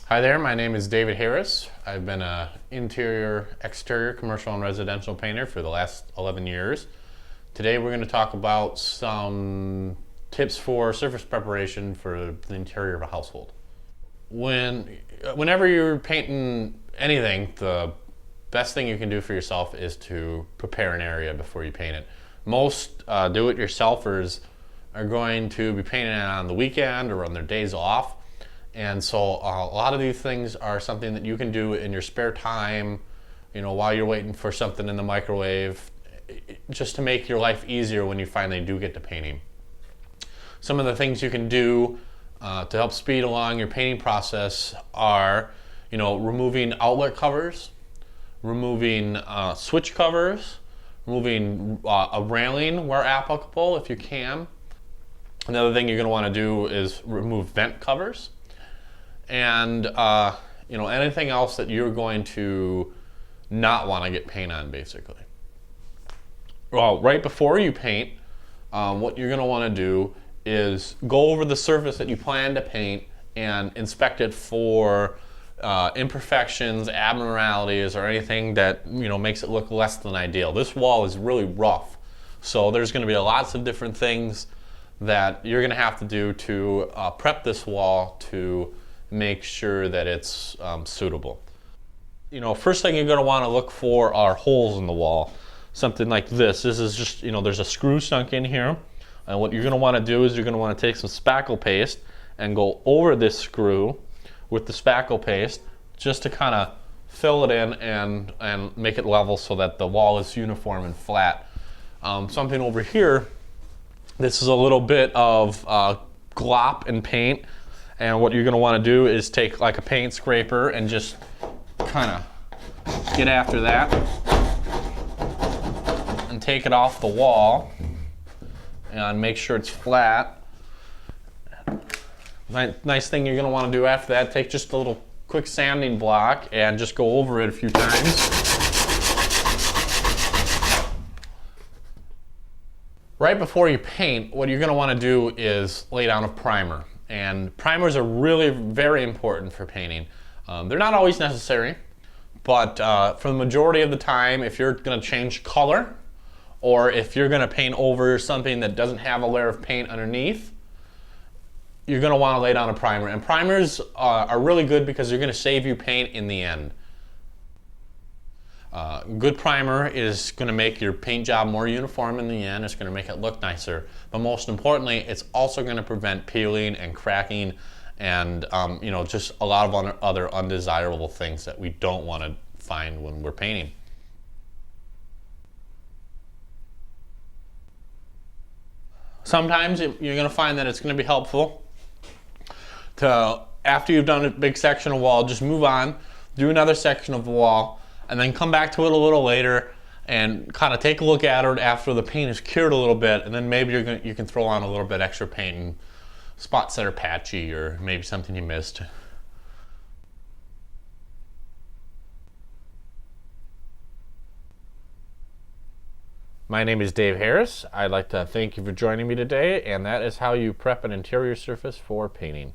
Hi there, my name is David Harris. I've been an interior, exterior, commercial, and residential painter for the last 11 years. Today we're going to talk about some tips for surface preparation for the interior of a household. Whenever you're painting anything, the best thing you can do for yourself is to prepare an area before you paint it. Most do-it-yourselfers are going to be painting it on the weekend or on their days off. And so a lot of these things are something that you can do in your spare time, while you're waiting for something in the microwave, just to make your life easier when you finally do get to painting. Some of the things you can do to help speed along your painting process are, removing outlet covers, removing switch covers, removing a railing where applicable if you can. Another thing you're going to want to do is remove vent covers. And anything else that you're going to not want to get paint on, basically. Well, right before you paint, what you're going to want to do is go over the surface that you plan to paint and inspect it for imperfections, abnormalities, or anything that makes it look less than ideal. This wall is really rough, so there's going to be lots of different things that you're going to have to do to prep this wall to make sure that it's suitable. First thing you're going to want to look for are holes in the wall. Something like this. This is just, there's a screw sunk in here. And what you're going to want to do is you're going to want to take some spackle paste and go over this screw with the spackle paste just to kind of fill it in and make it level so that the wall is uniform and flat. Something over here, this is a little bit of glop and paint. And what you're going to want to do is take like a paint scraper and just kind of get after that and take it off the wall and make sure it's flat. Nice thing you're going to want to do after that, take just a little quick sanding block and just go over it a few times. Right before you paint, what you're going to want to do is lay down a primer. And primers are really very important for painting. They're not always necessary, but for the majority of the time, if you're going to change color or if you're going to paint over something that doesn't have a layer of paint underneath, you're going to want to lay down a primer. And primers are really good because they're going to save you paint in the end. Good primer is going to make your paint job more uniform in the end. It's going to make it look nicer. But most importantly, it's also going to prevent peeling and cracking and just a lot of other undesirable things that we don't want to find when we're painting. Sometimes you're going to find that it's going to be helpful to, after you've done a big section of wall, just move on, do another section of wall, and then come back to it a little later and kind of take a look at it after the paint is cured a little bit, and then maybe you can throw on a little bit extra paint in spots that are patchy or maybe something you missed. My name is Dave Harris. I'd like to thank you for joining me today, and that is how you prep an interior surface for painting.